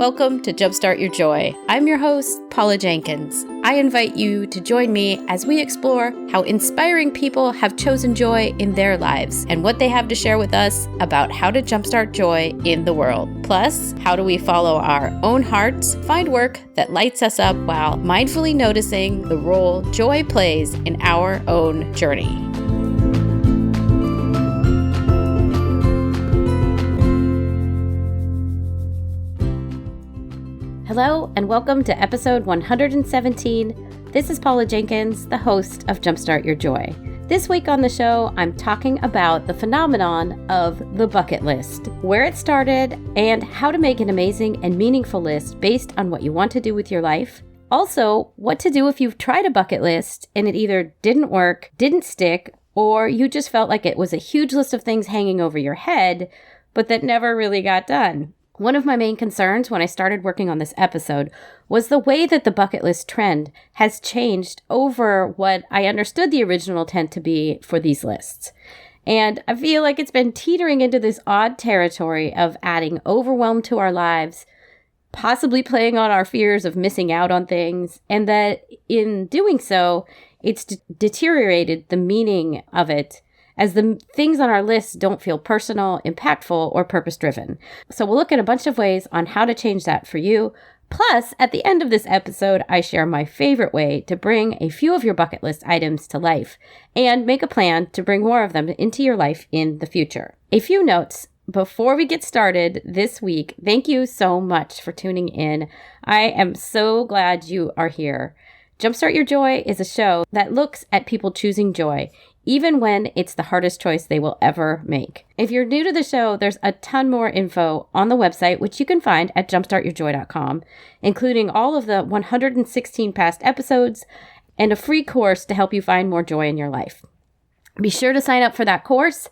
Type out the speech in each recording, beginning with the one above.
Welcome to Jumpstart Your Joy. I'm your host, Paula Jenkins. I invite you to join me as we explore how inspiring people have chosen joy in their lives and what they have to share with us about how to jumpstart joy in the world. Plus, how do we follow our own hearts, find work that lights us up while mindfully noticing the role joy plays in our own journey. Hello, and welcome to episode 117. This is Paula Jenkins, the host of Jumpstart Your Joy. This week on the show, I'm talking about the phenomenon of the bucket list, where it started, and how to make an amazing and meaningful list based on what you want to do with your life. Also, what to do if you've tried a bucket list and it either didn't work, didn't stick, or you just felt like it was a huge list of things hanging over your head, but that never really got done. One of my main concerns when I started working on this episode was the way that the bucket list trend has changed over what I understood the original intent to be for these lists. And I feel like it's been teetering into this odd territory of adding overwhelm to our lives, possibly playing on our fears of missing out on things, and that in doing so, it's deteriorated the meaning of it, as the things on our list don't feel personal, impactful, or purpose-driven. So we'll look at a bunch of ways on how to change that for you. Plus, at the end of this episode, I share my favorite way to bring a few of your bucket list items to life and make a plan to bring more of them into your life in the future. A few notes before we get started this week. Thank you so much for tuning in. I am so glad you are here. Jumpstart Your Joy is a show that looks at people choosing joy, even when it's the hardest choice they will ever make. If you're new to the show, there's a ton more info on the website, which you can find at jumpstartyourjoy.com, including all of the 116 past episodes and a free course to help you find more joy in your life. Be sure to sign up for that course,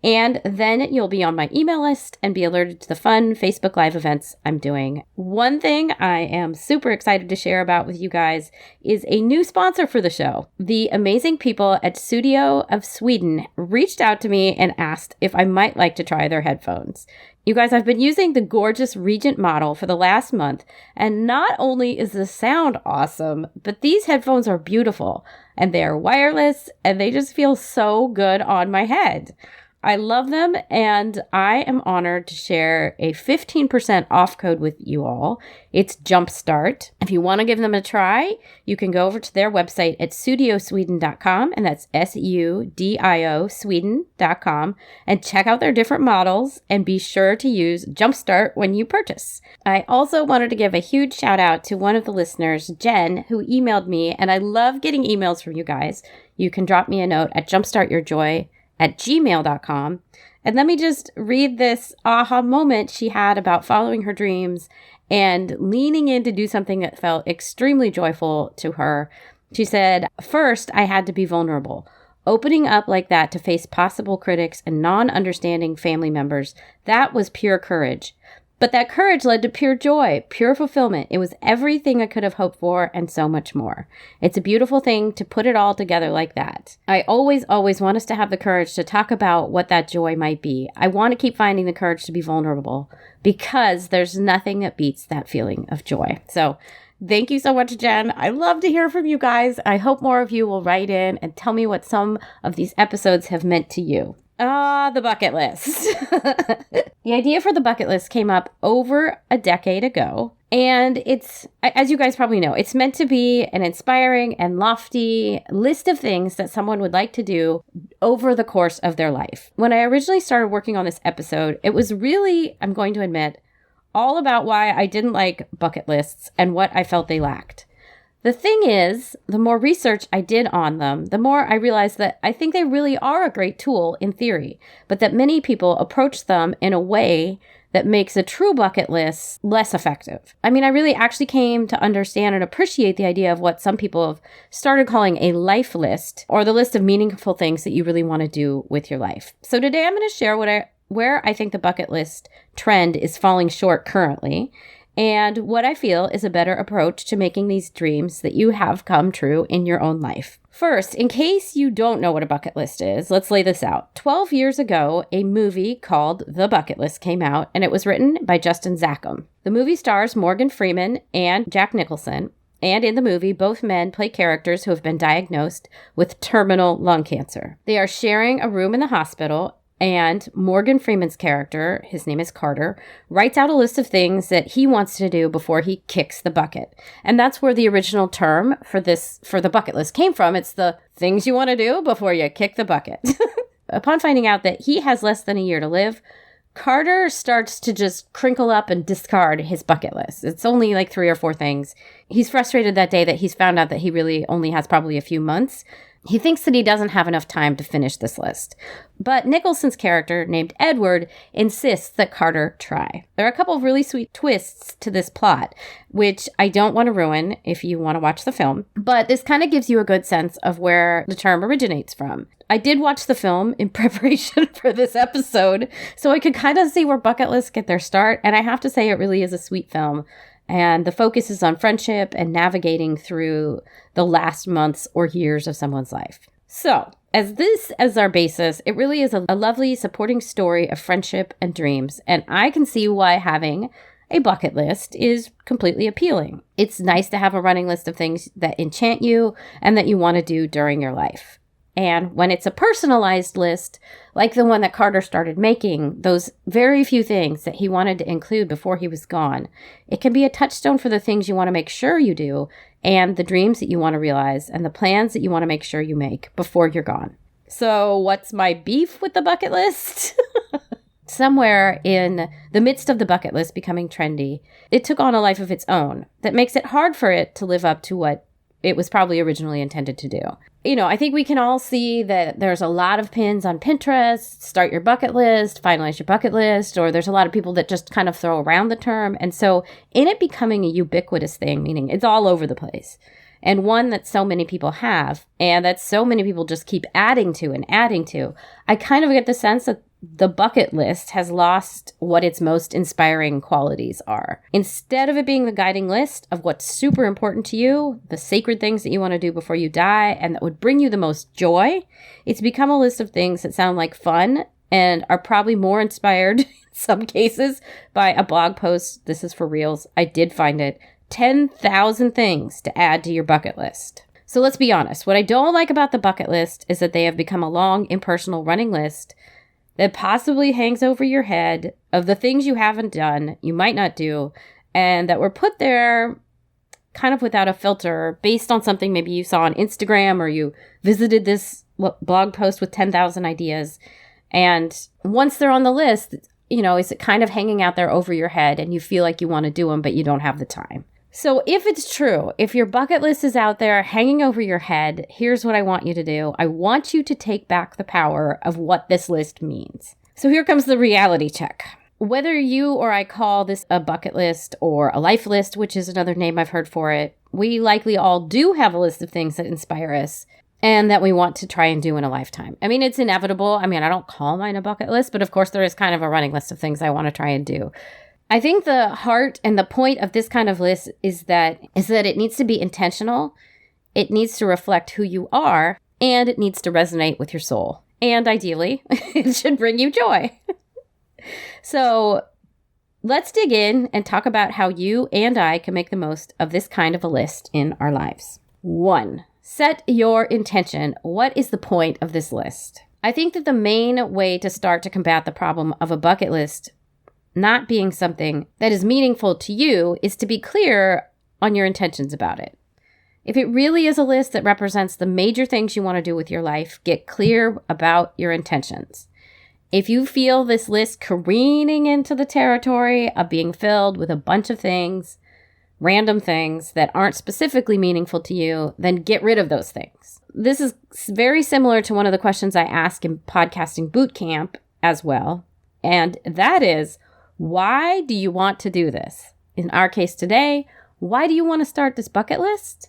and then you'll be on my email list and be alerted to the fun Facebook Live events I'm doing. One thing I am super excited to share about with you guys is a new sponsor for the show. The amazing people at Studio of Sweden reached out to me and asked if I might like to try their headphones. You guys, I've been using the gorgeous Regent model for the last month, and not only is the sound awesome, but these headphones are beautiful, and they are wireless, and they just feel so good on my head. I love them, and I am honored to share a 15% off code with you all. It's Jumpstart. If you want to give them a try, you can go over to their website at studiosweden.com, and that's SUDIO Sweden.com, and check out their different models, and be sure to use Jumpstart when you purchase. I also wanted to give a huge shout out to one of the listeners, Jen, who emailed me, and I love getting emails from you guys. You can drop me a note at jumpstartyourjoy@gmail.com. And let me just read this aha moment she had about following her dreams and leaning in to do something that felt extremely joyful to her. She said, "First, I had to be vulnerable. Opening up like that to face possible critics and non-understanding family members, that was pure courage. But that courage led to pure joy, pure fulfillment. It was everything I could have hoped for and so much more. It's a beautiful thing to put it all together like that. I always want us to have the courage to talk about what that joy might be. I want to keep finding the courage to be vulnerable because there's nothing that beats that feeling of joy." So thank you so much, Jen. I love to hear from you guys. I hope more of you will write in and tell me what some of these episodes have meant to you. The bucket list. The idea for the bucket list came up over a decade ago, and it's, as you guys probably know, it's meant to be an inspiring and lofty list of things that someone would like to do over the course of their life. When I originally started working on this episode, it was really, I'm going to admit, all about why I didn't like bucket lists and what I felt they lacked. The thing is, the more research I did on them, the more I realized that I think they really are a great tool in theory, but that many people approach them in a way that makes a true bucket list less effective. I mean, I really actually came to understand and appreciate the idea of what some people have started calling a life list, or the list of meaningful things that you really want to do with your life. So today I'm going to share where I think the bucket list trend is falling short currently, and what I feel is a better approach to making these dreams that you have come true in your own life. First, in case you don't know what a bucket list is, let's lay this out. 12 years ago, a movie called The Bucket List came out, and it was written by Justin Zackham. The movie stars Morgan Freeman and Jack Nicholson, and in the movie, both men play characters who have been diagnosed with terminal lung cancer. They are sharing a room in the hospital, and Morgan Freeman's character, his name is Carter, writes out a list of things that he wants to do before he kicks the bucket. And that's where the original term for the bucket list came from. It's the things you want to do before you kick the bucket. Upon finding out that he has less than a year to live, Carter starts to just crinkle up and discard his bucket list. It's only like 3 or 4 things. He's frustrated that day that he's found out that he really only has probably a few months. He thinks that he doesn't have enough time to finish this list. But Nicholson's character, named Edward, insists that Carter try. There are a couple of really sweet twists to this plot, which I don't want to ruin if you want to watch the film. But this kind of gives you a good sense of where the term originates from. I did watch the film in preparation for this episode, so I could kind of see where bucket lists get their start. And I have to say, it really is a sweet film. And the focus is on friendship and navigating through the last months or years of someone's life. So, as our basis, it really is a lovely supporting story of friendship and dreams. And I can see why having a bucket list is completely appealing. It's nice to have a running list of things that enchant you and that you want to do during your life. And when it's a personalized list, like the one that Carter started making, those very few things that he wanted to include before he was gone, it can be a touchstone for the things you want to make sure you do, and the dreams that you want to realize, and the plans that you want to make sure you make before you're gone. So what's my beef with the bucket list? Somewhere in the midst of the bucket list becoming trendy, it took on a life of its own that makes it hard for it to live up to what it was probably originally intended to do. I think we can all see that there's a lot of pins on Pinterest, start your bucket list, finalize your bucket list, or there's a lot of people that just kind of throw around the term. And so in it becoming a ubiquitous thing, meaning it's all over the place, and one that so many people have, and that so many people just keep adding to, I kind of get the sense that the bucket list has lost what its most inspiring qualities are. Instead of it being the guiding list of what's super important to you, the sacred things that you want to do before you die, and that would bring you the most joy, it's become a list of things that sound like fun and are probably more inspired in some cases by a blog post. This is for reals. I did find it. 10,000 things to add to your bucket list. So let's be honest. What I don't like about the bucket list is that they have become a long, impersonal running list that possibly hangs over your head of the things you haven't done, you might not do, and that were put there kind of without a filter based on something maybe you saw on Instagram, or you visited this blog post with 10,000 ideas. And once they're on the list, is it kind of hanging out there over your head and you feel like you want to do them, but you don't have the time. So if it's true, if your bucket list is out there hanging over your head, here's what I want you to do. I want you to take back the power of what this list means. So here comes the reality check. Whether you or I call this a bucket list or a life list, which is another name I've heard for it, we likely all do have a list of things that inspire us and that we want to try and do in a lifetime. I mean, it's inevitable. I don't call mine a bucket list, but of course there is kind of a running list of things I want to try and do. I think the heart and the point of this kind of list is that it needs to be intentional, it needs to reflect who you are, and it needs to resonate with your soul. And ideally, it should bring you joy. So let's dig in and talk about how you and I can make the most of this kind of a list in our lives. 1, set your intention. What is the point of this list? I think that the main way to start to combat the problem of a bucket list not being something that is meaningful to you is to be clear on your intentions about it. If it really is a list that represents the major things you want to do with your life, get clear about your intentions. If you feel this list careening into the territory of being filled with a bunch of things, random things that aren't specifically meaningful to you, then get rid of those things. This is very similar to one of the questions I ask in podcasting boot camp as well. And that is, why do you want to do this? In our case today, why do you want to start this bucket list?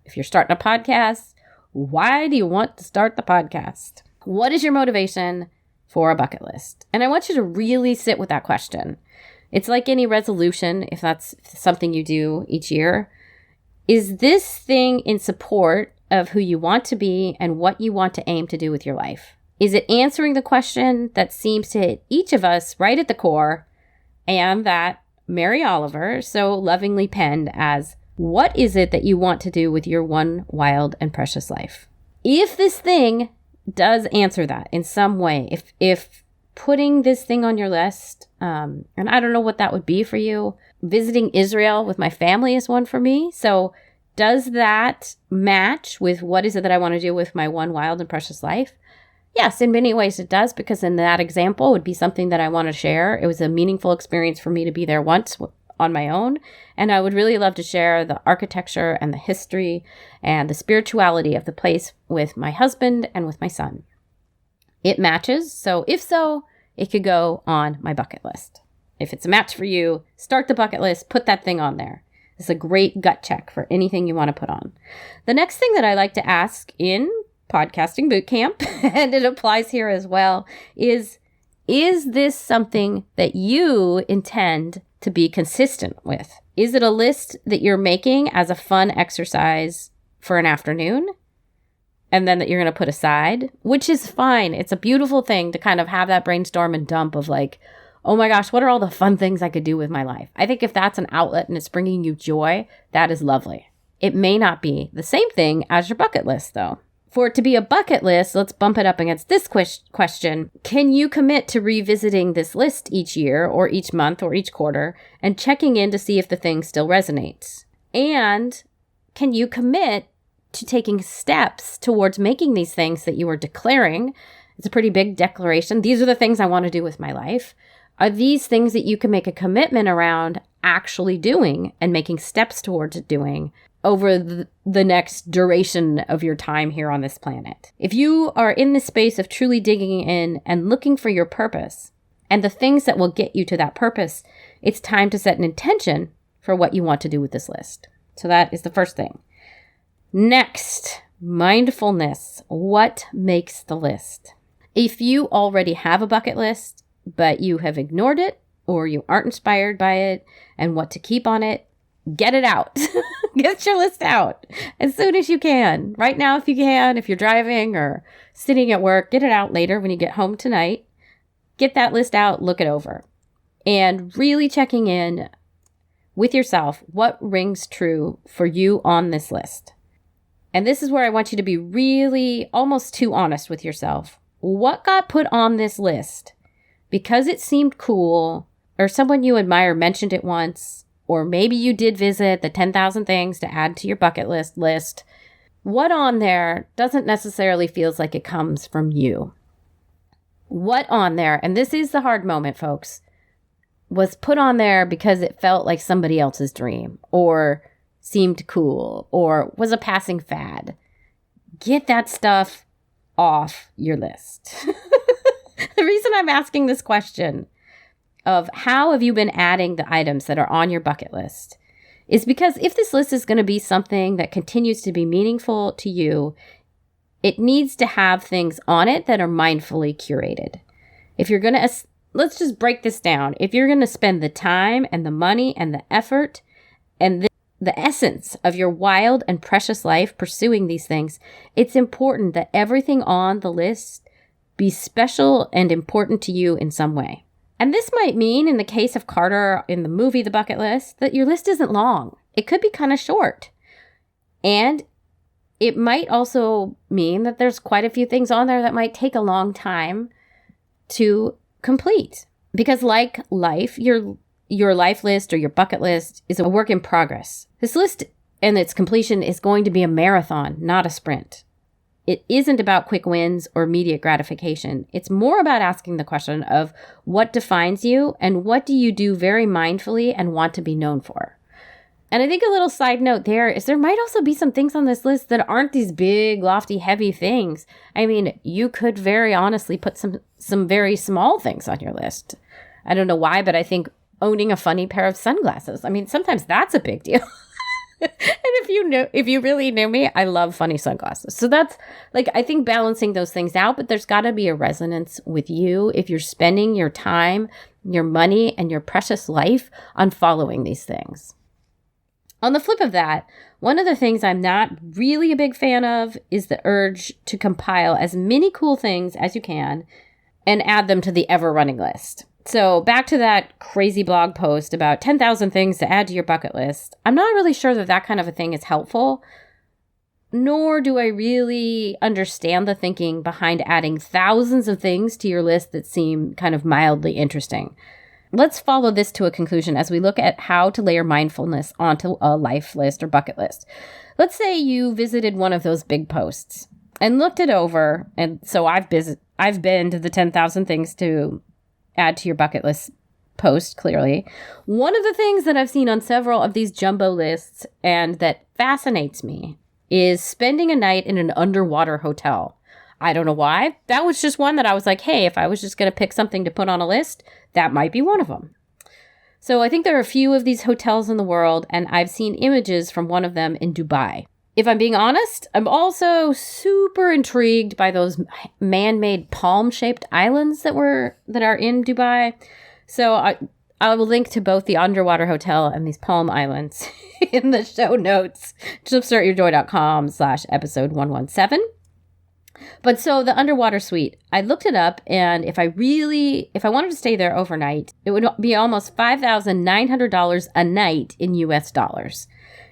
If you're starting a podcast, why do you want to start the podcast? What is your motivation for a bucket list? And I want you to really sit with that question. It's like any resolution, if that's something you do each year. Is this thing in support of who you want to be and what you want to aim to do with your life? Is it answering the question that seems to hit each of us right at the core, and that Mary Oliver so lovingly penned as, what is it that you want to do with your one wild and precious life? If this thing does answer that in some way, if putting this thing on your list, and I don't know what that would be for you, visiting Israel with my family is one for me. So does that match with what is it that I want to do with my one wild and precious life? Yes, in many ways it does, because in that example would be something that I want to share. It was a meaningful experience for me to be there once on my own, and I would really love to share the architecture and the history and the spirituality of the place with my husband and with my son. It matches, so if so, it could go on my bucket list. If it's a match for you, start the bucket list, put that thing on there. It's a great gut check for anything you want to put on. The next thing that I like to ask in podcasting boot camp, and it applies here as well, is this something that you intend to be consistent with? Is it a list that you're making as a fun exercise for an afternoon and then that you're going to put aside, which is fine. It's a beautiful thing to kind of have that brainstorm and dump of like, oh my gosh, what are all the fun things I could do with my life? I think if that's an outlet and it's bringing you joy, that is lovely. It may not be the same thing as your bucket list, though. For it to be a bucket list, let's bump it up against this question. Can you commit to revisiting this list each year or each month or each quarter and checking in to see if the thing still resonates? And can you commit to taking steps towards making these things that you are declaring? It's a pretty big declaration. These are the things I want to do with my life. Are these things that you can make a commitment around actually doing and making steps towards doing over the next duration of your time here on this planet? If you are in the space of truly digging in and looking for your purpose and the things that will get you to that purpose, it's time to set an intention for what you want to do with this list. So that is the first thing. Next, mindfulness. What makes the list? If you already have a bucket list, but you have ignored it or you aren't inspired by it and what to keep on it, get it out. Get your list out as soon as you can. Right now, if you can, if you're driving or sitting at work, get it out later when you get home tonight. Get that list out, look it over. And really checking in with yourself, what rings true for you on this list? And this is where I want you to be really almost too honest with yourself. What got put on this list because it seemed cool, or someone you admire mentioned it once, or maybe you did visit the 10,000 things to add to your bucket list. What on there doesn't necessarily feels like it comes from you? What on there, and this is the hard moment, folks, was put on there because it felt like somebody else's dream, or seemed cool, or was a passing fad? Get that stuff off your list. The reason I'm asking this question of how have you been adding the items that are on your bucket list is because if this list is going to be something that continues to be meaningful to you, it needs to have things on it that are mindfully curated. If you're going to, let's just break this down. If you're going to spend the time and the money and the effort and the essence of your wild and precious life pursuing these things, it's important that everything on the list be special and important to you in some way. And this might mean, in the case of Carter in the movie The Bucket List, that your list isn't long. It could be kind of short. And it might also mean that there's quite a few things on there that might take a long time to complete. Because like life, your life list or your bucket list is a work in progress. This list and its completion is going to be a marathon, not a sprint. It isn't about quick wins or immediate gratification. It's more about asking the question of what defines you and what do you do very mindfully and want to be known for. And I think a little side note there is there might also be some things on this list that aren't these big, lofty, heavy things. I mean, you could very honestly put some very small things on your list. I don't know why, but I think owning a funny pair of sunglasses. I mean, sometimes that's a big deal. And if you really knew me, I love funny sunglasses. So that's like, I think balancing those things out, but there's got to be a resonance with you if you're spending your time, your money, and your precious life on following these things. On the flip of that, one of the things I'm not really a big fan of is the urge to compile as many cool things as you can and add them to the ever-running list. So back to that crazy blog post about 10,000 things to add to your bucket list. I'm not really sure that kind of a thing is helpful, nor do I really understand the thinking behind adding thousands of things to your list that seem kind of mildly interesting. Let's follow this to a conclusion as we look at how to layer mindfulness onto a life list or bucket list. Let's say you visited one of those big posts and looked it over, and so I've been to the 10,000 things to add to your bucket list post, clearly. One of the things that I've seen on several of these jumbo lists and that fascinates me is spending a night in an underwater hotel. I don't know why. That was just one that I was like, hey, if I was just going to pick something to put on a list, that might be one of them. So I think there are a few of these hotels in the world, and I've seen images from one of them in Dubai. If I'm being honest, I'm also super intrigued by those man-made palm-shaped islands that are in Dubai. So I will link to both the underwater hotel and these palm islands in the show notes. jumpstartyourjoy.com/episode 117. But so the underwater suite, I looked it up, and if I wanted to stay there overnight, it would be almost $5,900 a night in US dollars.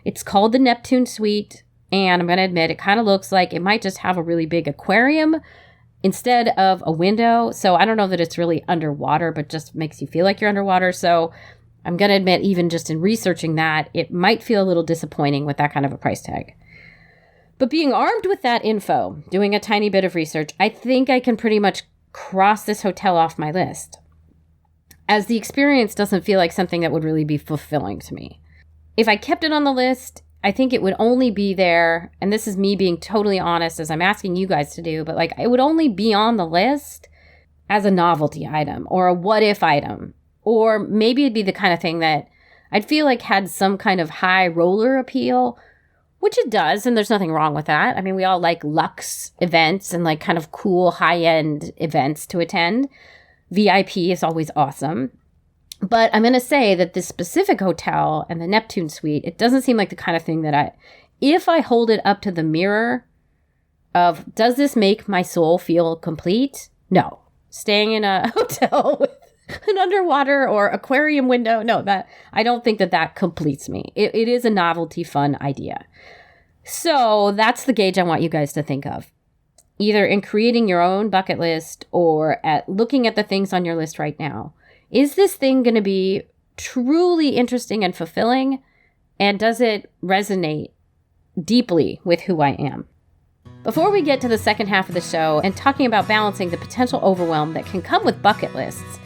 It's called the Neptune Suite. And I'm going to admit, it kind of looks like it might just have a really big aquarium instead of a window. So I don't know that it's really underwater, but just makes you feel like you're underwater. So I'm going to admit, even just in researching that, it might feel a little disappointing with that kind of a price tag. But being armed with that info, doing a tiny bit of research, I think I can pretty much cross this hotel off my list, as the experience doesn't feel like something that would really be fulfilling to me. If I kept it on the list, I think it would only be there, and this is me being totally honest as I'm asking you guys to do, but like it would only be on the list as a novelty item or a what if item. Or maybe it'd be the kind of thing that I'd feel like had some kind of high roller appeal, which it does, and there's nothing wrong with that. I mean, we all like luxe events and like kind of cool high-end events to attend. VIP is always awesome. But I'm going to say that this specific hotel and the Neptune Suite, it doesn't seem like the kind of thing that if I hold it up to the mirror of, does this make my soul feel complete? No. Staying in a hotel with an underwater or aquarium window, no, I don't think that completes me. It is a novelty, fun idea. So that's the gauge I want you guys to think of. Either in creating your own bucket list or at looking at the things on your list right now. Is this thing going to be truly interesting and fulfilling? And does it resonate deeply with who I am? Before we get to the second half of the show and talking about balancing the potential overwhelm that can come with bucket lists,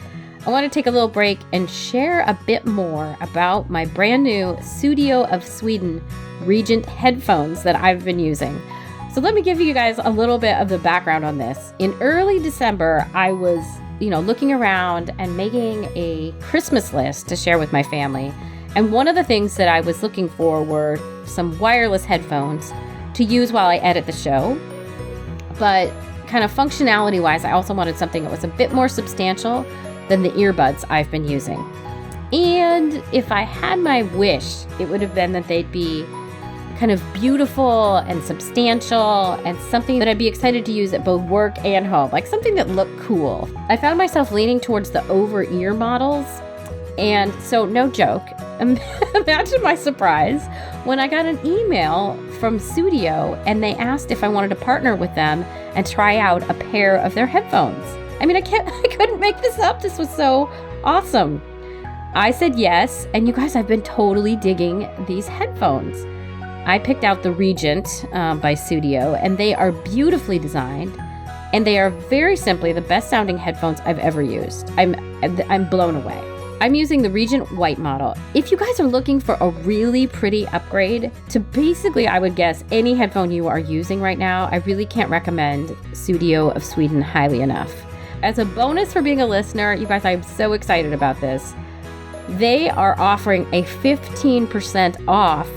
I want to take a little break and share a bit more about my brand new Studio of Sweden Regent headphones that I've been using. So let me give you guys a little bit of the background on this. In early December, I was looking around and making a Christmas list to share with my family. And one of the things that I was looking for were some wireless headphones to use while I edit the show. But kind of functionality-wise, I also wanted something that was a bit more substantial than the earbuds I've been using. And if I had my wish, it would have been that they'd be kind of beautiful and substantial and something that I'd be excited to use at both work and home, like something that looked cool. I found myself leaning towards the over-ear models, and so no joke, imagine my surprise when I got an email from Studio and they asked if I wanted to partner with them and try out a pair of their headphones. I mean, I couldn't make this up. This was so awesome. I said yes, and you guys, I've been totally digging these headphones. I picked out the Regent by Studio, and they are beautifully designed, and they are very simply the best sounding headphones I've ever used. I'm blown away. I'm using the Regent White model. If you guys are looking for a really pretty upgrade to basically, I would guess, any headphone you are using right now, I really can't recommend Studio of Sweden highly enough. As a bonus for being a listener, you guys, I'm so excited about this. They are offering a 15% off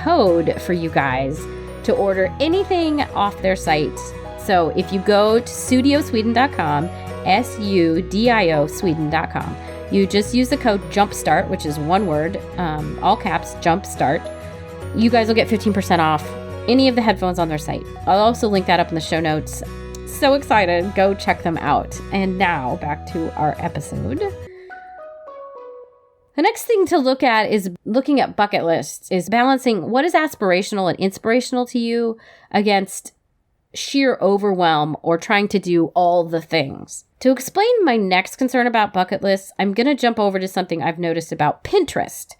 code for you guys to order anything off their site. So if you go to studiosweden.com, SUDIO Sweden.com, you just use the code JUMPSTART, which is one word, all caps, JUMPSTART. You guys will get 15% off any of the headphones on their site. I'll also link that up in the show notes. So excited. Go check them out. And now back to our episode. The next thing to look at is looking at bucket lists, is balancing what is aspirational and inspirational to you against sheer overwhelm or trying to do all the things. To explain my next concern about bucket lists, I'm going to jump over to something I've noticed about Pinterest,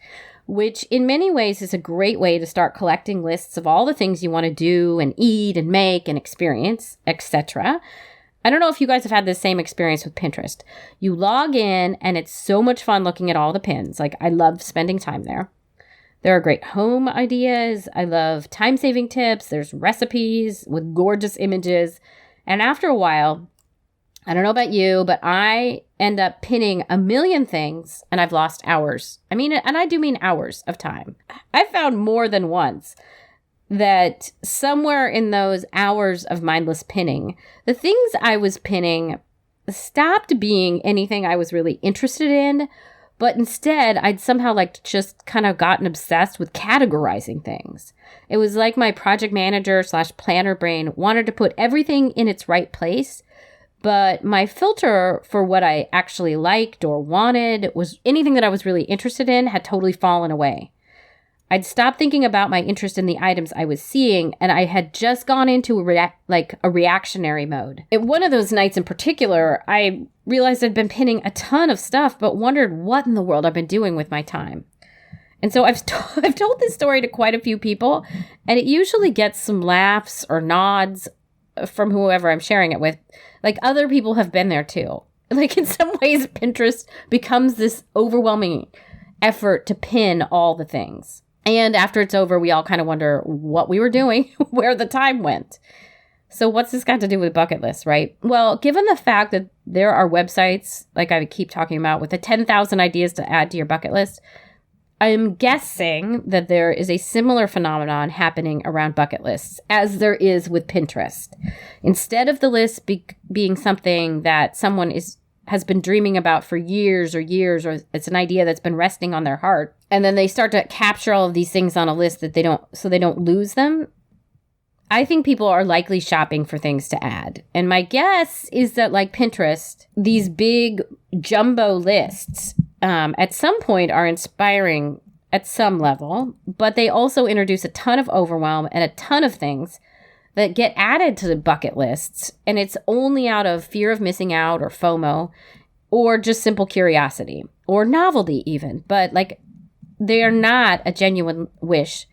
which in many ways is a great way to start collecting lists of all the things you want to do and eat and make and experience, etc. I don't know if you guys have had the same experience with Pinterest. You log in and it's so much fun looking at all the pins. Like, I love spending time there. There are great home ideas. I love time-saving tips. There's recipes with gorgeous images. And after a while, I don't know about you, but I end up pinning a million things and I've lost hours. And I do mean hours of time. I found more than once that somewhere in those hours of mindless pinning, the things I was pinning stopped being anything I was really interested in, but instead I'd somehow just kind of gotten obsessed with categorizing things. It was like my project manager / planner brain wanted to put everything in its right place, but my filter for what I actually liked or wanted was anything that I was really interested in had totally fallen away. I'd stopped thinking about my interest in the items I was seeing, and I had just gone into a reactionary mode. In one of those nights in particular, I realized I'd been pinning a ton of stuff, but wondered what in the world I've been doing with my time. And so I've told this story to quite a few people, and it usually gets some laughs or nods from whoever I'm sharing it with. Like, other people have been there too. Like, in some ways, Pinterest becomes this overwhelming effort to pin all the things. And after it's over, we all kind of wonder what we were doing, where the time went. So what's this got to do with bucket lists, right? Well, given the fact that there are websites, like I keep talking about, with the 10,000 ideas to add to your bucket list, I'm guessing that there is a similar phenomenon happening around bucket lists as there is with Pinterest. Instead of the list being something that someone has been dreaming about for years, or it's an idea that's been resting on their heart, and then they start to capture all of these things on a list that they don't lose them, I think people are likely shopping for things to add. And my guess is that, like Pinterest, these big jumbo lists at some point are inspiring at some level, but they also introduce a ton of overwhelm and a ton of things that get added to the bucket lists, and it's only out of fear of missing out or FOMO or just simple curiosity or novelty even. But they are not a genuine wish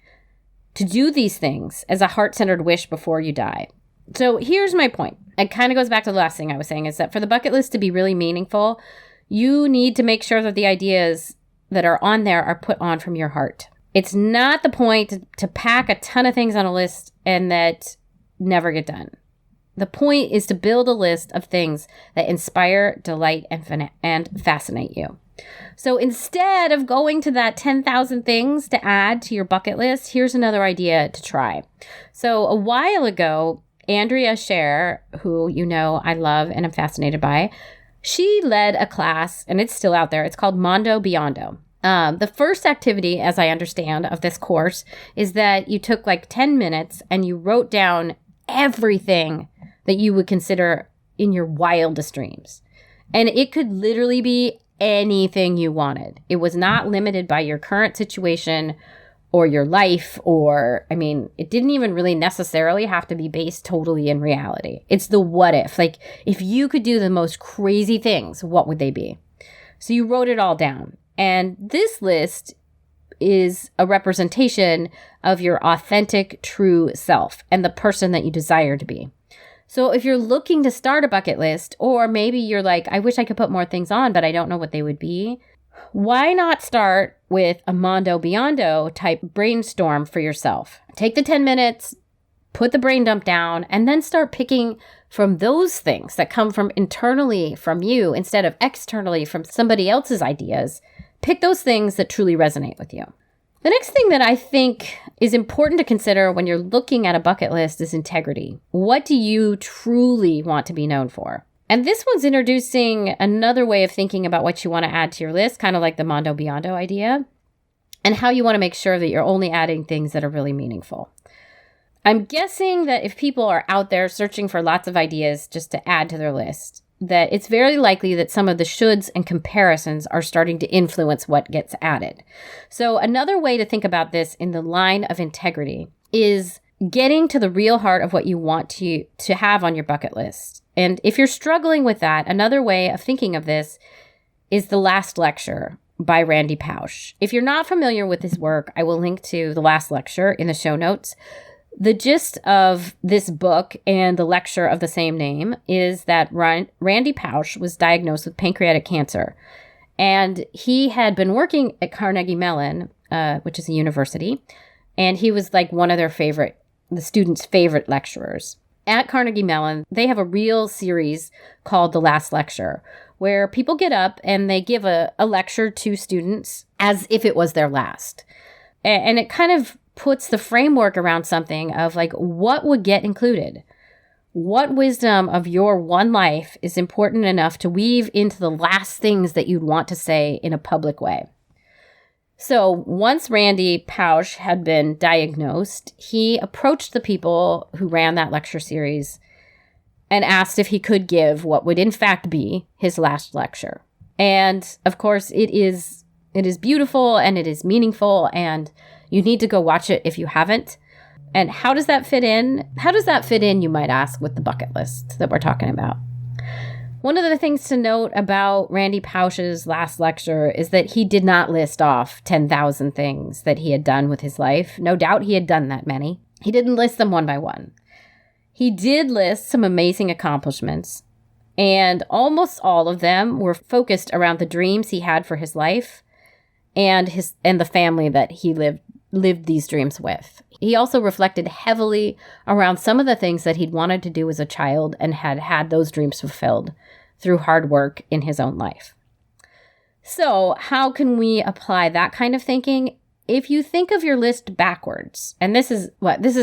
to do these things as a heart-centered wish before you die. So here's my point. It kind of goes back to the last thing I was saying, is that for the bucket list to be really meaningful, you need to make sure that the ideas that are on there are put on from your heart. It's not the point to pack a ton of things on a list and that never get done. The point is to build a list of things that inspire, delight, and fascinate you. So instead of going to that 10,000 things to add to your bucket list, here's another idea to try. So a while ago, Andrea Scher, who you know I love and am fascinated by, she led a class, and it's still out there. It's called Mondo Beyond. The first activity, as I understand, of this course is that you took 10 minutes and you wrote down everything that you would consider in your wildest dreams. And it could literally be anything you wanted. It was not limited by your current situation or your life, it didn't even really necessarily have to be based totally in reality. It's the what if. If you could do the most crazy things, what would they be? So you wrote it all down. And this list is a representation of your authentic, true self and the person that you desire to be. So if you're looking to start a bucket list, or maybe you're like, I wish I could put more things on, but I don't know what they would be, why not start with a Mondo Beyond type brainstorm for yourself? Take the 10 minutes, put the brain dump down, and then start picking from those things that come from internally from you instead of externally from somebody else's ideas. Pick those things that truly resonate with you. The next thing that I think is important to consider when you're looking at a bucket list is integrity. What do you truly want to be known for? And this one's introducing another way of thinking about what you want to add to your list, kind of like the Mondo Biondo idea, and how you want to make sure that you're only adding things that are really meaningful. I'm guessing that if people are out there searching for lots of ideas just to add to their list, that it's very likely that some of the shoulds and comparisons are starting to influence what gets added. So another way to think about this in the line of integrity is getting to the real heart of what you want to have on your bucket list. And if you're struggling with that, another way of thinking of this is The Last Lecture by Randy Pausch. If you're not familiar with his work, I will link to The Last Lecture in the show notes. The gist of this book and the lecture of the same name is that Randy Pausch was diagnosed with pancreatic cancer. And he had been working at Carnegie Mellon, which is a university, and he was like one of the students' favorite lecturers. At Carnegie Mellon, they have a real series called The Last Lecture, where people get up and they give a lecture to students as if it was their last. And it kind of puts the framework around something of like, what would get included? What wisdom of your one life is important enough to weave into the last things that you'd want to say in a public way? So once Randy Pausch had been diagnosed, he approached the people who ran that lecture series and asked if he could give what would in fact be his last lecture. And of course, it is beautiful and it is meaningful, and you need to go watch it if you haven't. And how does that fit in? How does that fit in, you might ask, with the bucket list that we're talking about? One of the things to note about Randy Pausch's last lecture is that he did not list off 10,000 things that he had done with his life. No doubt he had done that many. He didn't list them one by one. He did list some amazing accomplishments, and almost all of them were focused around the dreams he had for his life and the family that he lived these dreams with. He also reflected heavily around some of the things that he'd wanted to do as a child and had those dreams fulfilled through hard work in his own life. So how can we apply that kind of thinking? If you think of your list backwards, and this is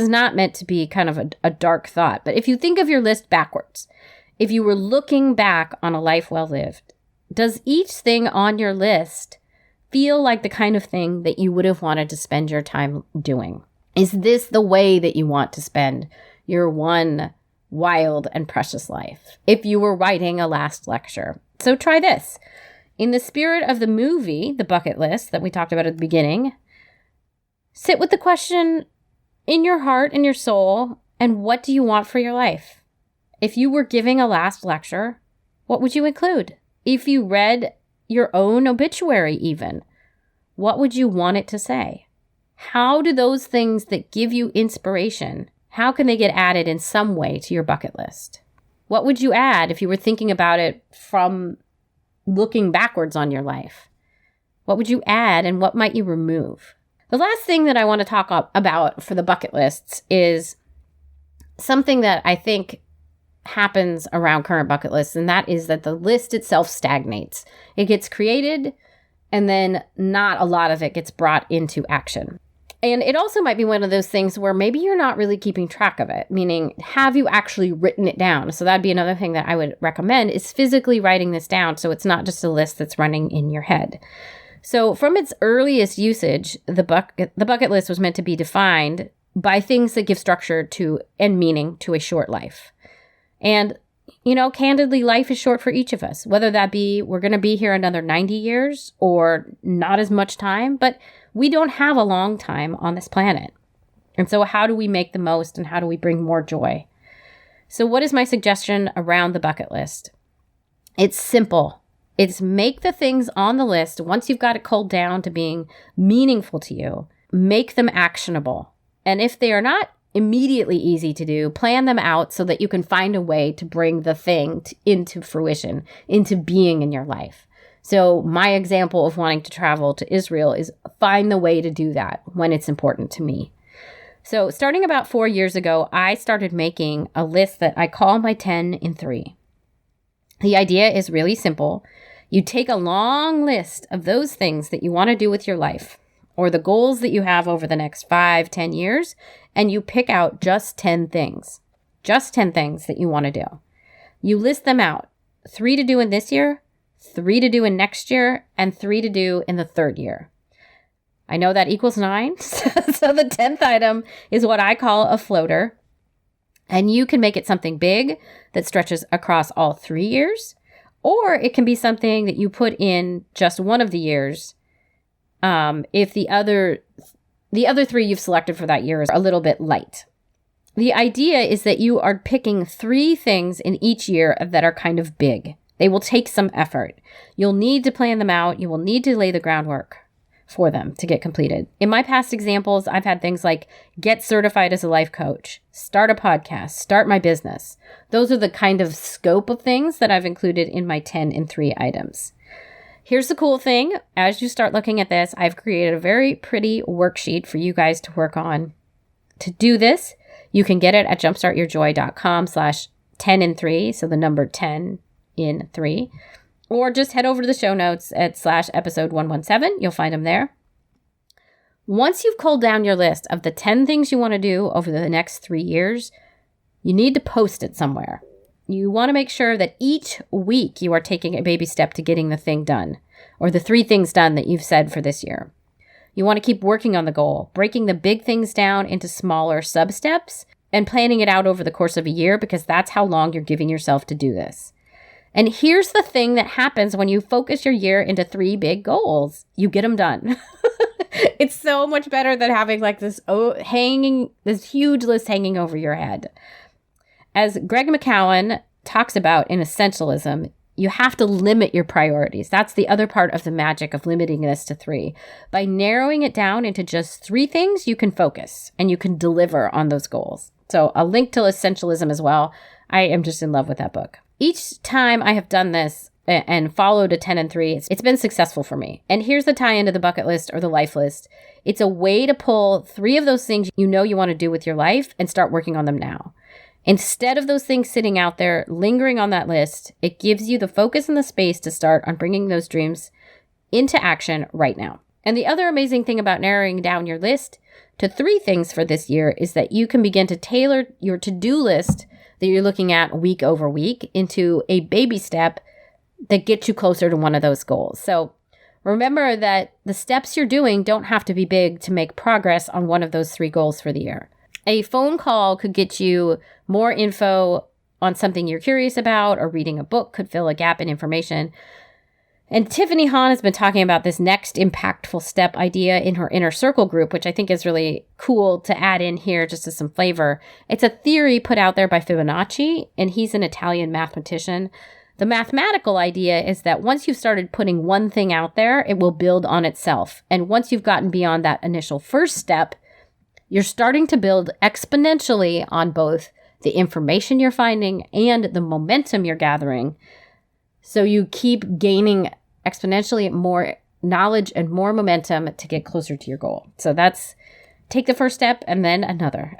not meant to be kind of a dark thought, but if you think of your list backwards, if you were looking back on a life well lived, does each thing on your list feel like the kind of thing that you would have wanted to spend your time doing? Is this the way that you want to spend your one wild and precious life if you were writing a last lecture? So try this. In the spirit of the movie, The Bucket List, that we talked about at the beginning, sit with the question in your heart and your soul, and what do you want for your life? If you were giving a last lecture, what would you include? If you read your own obituary even, what would you want it to say? How do those things that give you inspiration, how can they get added in some way to your bucket list? What would you add if you were thinking about it from looking backwards on your life? What would you add and what might you remove? The last thing that I want to talk about for the bucket lists is something that I think happens around current bucket lists, and that is that the list itself stagnates. It gets created, and then not a lot of it gets brought into action. And it also might be one of those things where maybe you're not really keeping track of it, meaning have you actually written it down? So that'd be another thing that I would recommend is physically writing this down so it's not just a list that's running in your head. So from its earliest usage, the bucket list was meant to be defined by things that give structure to and meaning to a short life. And, candidly, life is short for each of us, whether that be we're going to be here another 90 years or not as much time, but we don't have a long time on this planet. And so how do we make the most and how do we bring more joy? So what is my suggestion around the bucket list? It's simple. It's make the things on the list, once you've got it culled down to being meaningful to you, make them actionable. And if they are not immediately easy to do, plan them out so that you can find a way to bring the thing into fruition, into being in your life. So my example of wanting to travel to Israel is find the way to do that when it's important to me. So starting about 4 years ago, I started making a list that I call my 10 in 3. The idea is really simple. You take a long list of those things that you want to do with your life, or the goals that you have over the next 5, 10 years, and you pick out just 10 things that you want to do. You list them out, 3 to do in this year, 3 to do in next year, and 3 to do in the third year. I know that equals 9. So the 10th item is what I call a floater. And you can make it something big that stretches across all 3 years, or it can be something that you put in just one of the years if the other 3 you've selected for that year is a little bit light. The idea is that you are picking 3 things in each year that are kind of big. They will take some effort. You'll need to plan them out. You will need to lay the groundwork for them to get completed. In my past examples, I've had things like get certified as a life coach, start a podcast, start my business. Those are the kind of scope of things that I've included in my 10 and 3 items. Here's the cool thing. As you start looking at this, I've created a very pretty worksheet for you guys to work on. To do this, you can get it at jumpstartyourjoy.com/10 in 3. So the number 10 in 3. Or just head over to the show notes at /episode117. You'll find them there. Once you've culled down your list of the 10 things you want to do over the next 3 years, you need to post it somewhere. You want to make sure that each week you are taking a baby step to getting the thing done, or the 3 things done that you've said for this year. You want to keep working on the goal, breaking the big things down into smaller sub-steps and planning it out over the course of a year, because that's how long you're giving yourself to do this. And here's the thing that happens when you focus your year into 3 big goals. You get them done. It's so much better than having like this huge list hanging over your head. As Greg McKeown talks about in Essentialism, you have to limit your priorities. That's the other part of the magic of limiting this to 3. By narrowing it down into just 3 things, you can focus and you can deliver on those goals. So a link to Essentialism as well. I am just in love with that book. Each time I have done this and followed a 10 and 3, it's been successful for me. And here's the tie into the bucket list or the life list. It's a way to pull 3 of those things you know you want to do with your life and start working on them now. Instead of those things sitting out there, lingering on that list, it gives you the focus and the space to start on bringing those dreams into action right now. And the other amazing thing about narrowing down your list to 3 things for this year is that you can begin to tailor your to-do list that you're looking at week over week into a baby step that gets you closer to one of those goals. So remember that the steps you're doing don't have to be big to make progress on one of those 3 goals for the year. A phone call could get you more info on something you're curious about, or reading a book could fill a gap in information. And Tiffany Hahn has been talking about this next impactful step idea in her Inner Circle group, which I think is really cool to add in here just as some flavor. It's a theory put out there by Fibonacci, and he's an Italian mathematician. The mathematical idea is that once you've started putting one thing out there, it will build on itself. And once you've gotten beyond that initial first step, you're starting to build exponentially on both the information you're finding and the momentum you're gathering. So you keep gaining exponentially more knowledge and more momentum to get closer to your goal. So that's take the first step and then another.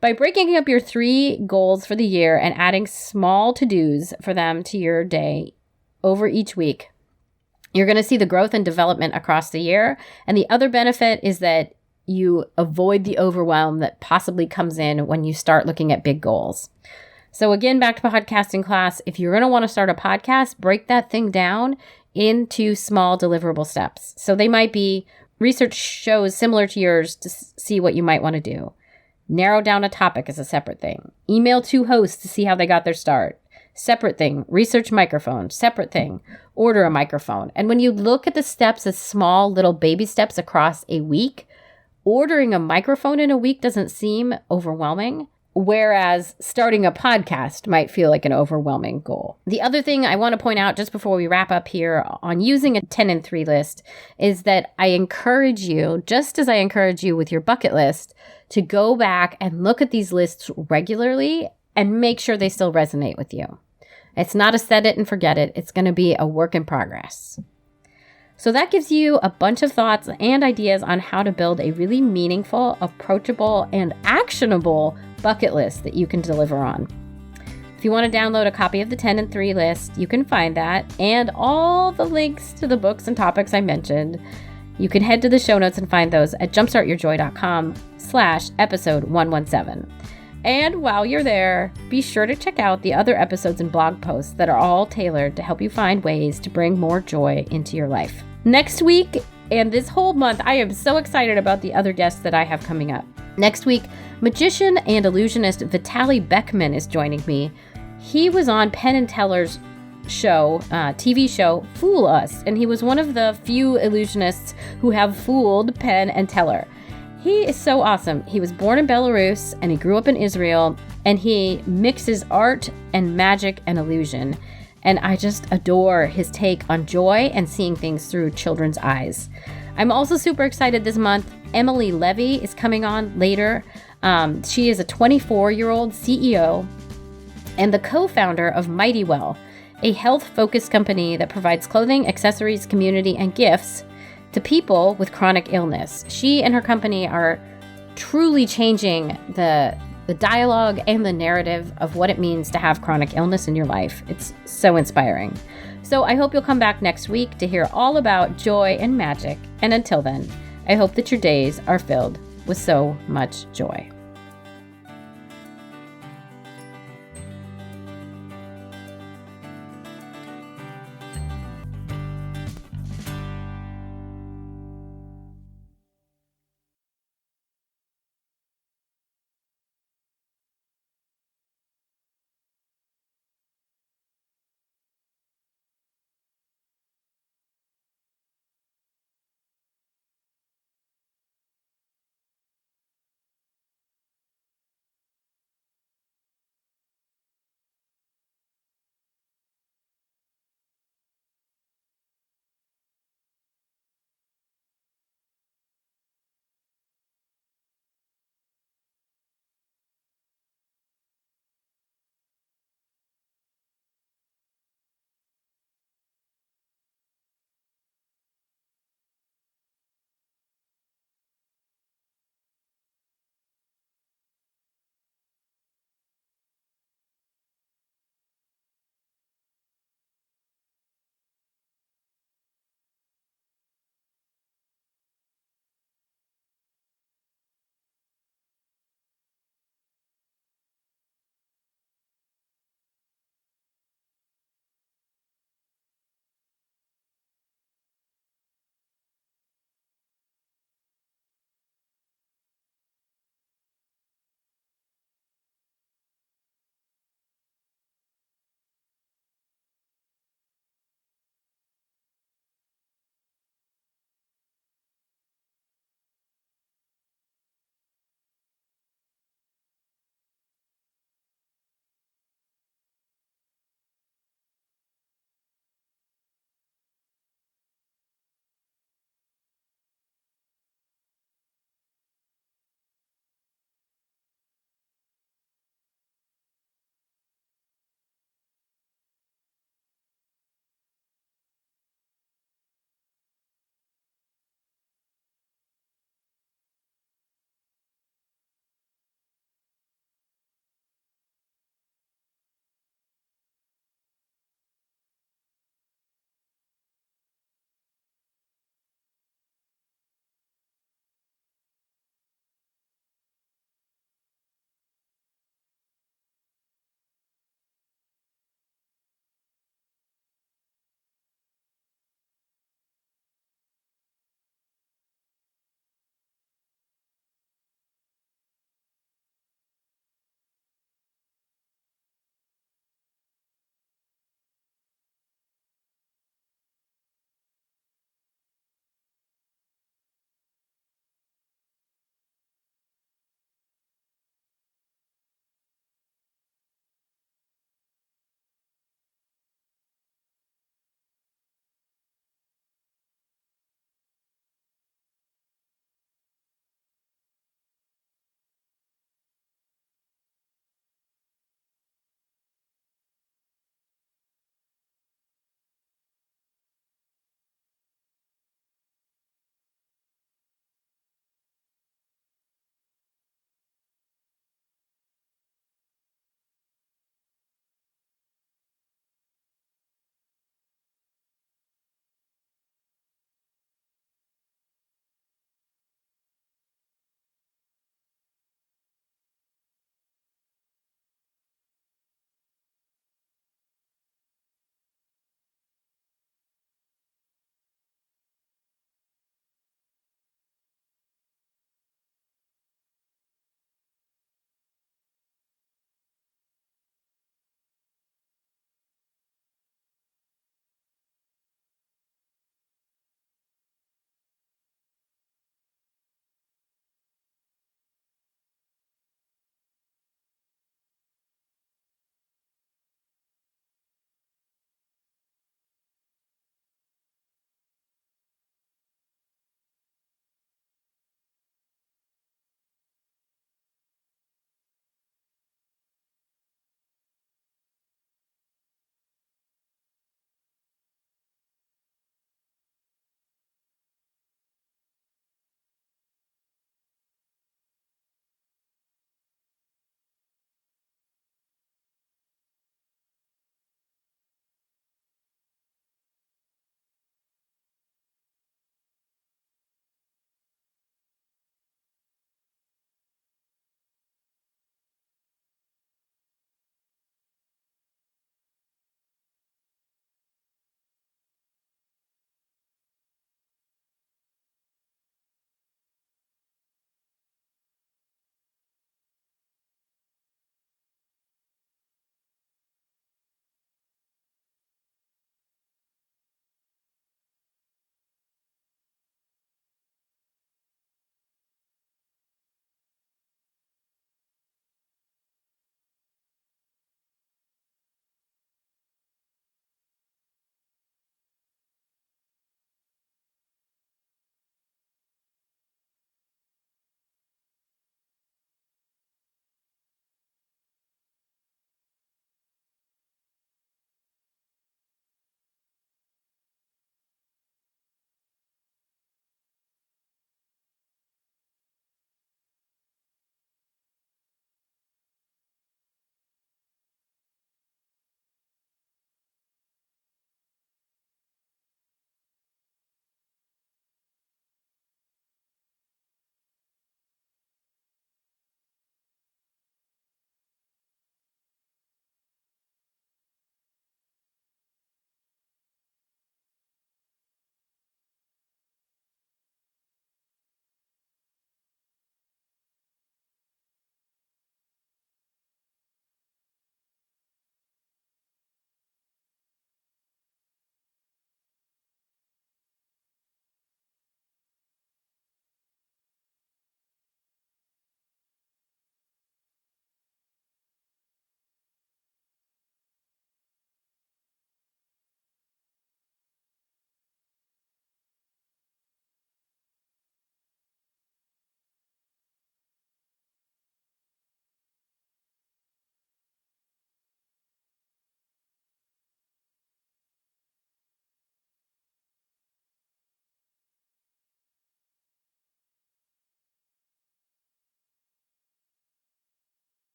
By breaking up your 3 goals for the year and adding small to-dos for them to your day over each week, you're going to see the growth and development across the year. And the other benefit is that you avoid the overwhelm that possibly comes in when you start looking at big goals. So again, back to podcasting class, if you're going to want to start a podcast, break that thing down into small deliverable steps. So they might be research shows similar to yours to see what you might want to do. Narrow down a topic is a separate thing. Email 2 hosts to see how they got their start. Separate thing. Research microphone. Separate thing. Order a microphone. And when you look at the steps as small little baby steps across a week, ordering a microphone in a week doesn't seem overwhelming. Whereas starting a podcast might feel like an overwhelming goal. The other thing I want to point out just before we wrap up here on using a 10 and 3 list is that I encourage you, just as I encourage you with your bucket list, to go back and look at these lists regularly and make sure they still resonate with you. It's not a set it and forget it. It's going to be a work in progress. So that gives you a bunch of thoughts and ideas on how to build a really meaningful, approachable, and actionable bucket list that you can deliver on. If you want to download a copy of the 10 and 3 list, you can find that and all the links to the books and topics I mentioned You can head to the show notes and find those at jumpstartyourjoy.com/episode117. And while you're there, be sure to check out the other episodes and blog posts that are all tailored to help you find ways to bring more joy into your life. Next week and this whole month, I am so excited about the other guests that I have coming up. Next week, magician and illusionist Vitaly Beckman is joining me. He was on Penn & Teller's show, TV show, Fool Us, and he was one of the few illusionists who have fooled Penn & Teller. He is so awesome. He was born in Belarus and he grew up in Israel, and he mixes art and magic and illusion. And I just adore his take on joy and seeing things through children's eyes. I'm also super excited this month. Emily Levy is coming on later. She is a 24-year-old CEO and the co-founder of Mighty Well, a health-focused company that provides clothing, accessories, community, and gifts to people with chronic illness. She and her company are truly changing the dialogue and the narrative of what it means to have chronic illness in your life. It's so inspiring. So I hope you'll come back next week to hear all about joy and magic. And until then, I hope that your days are filled with so much joy.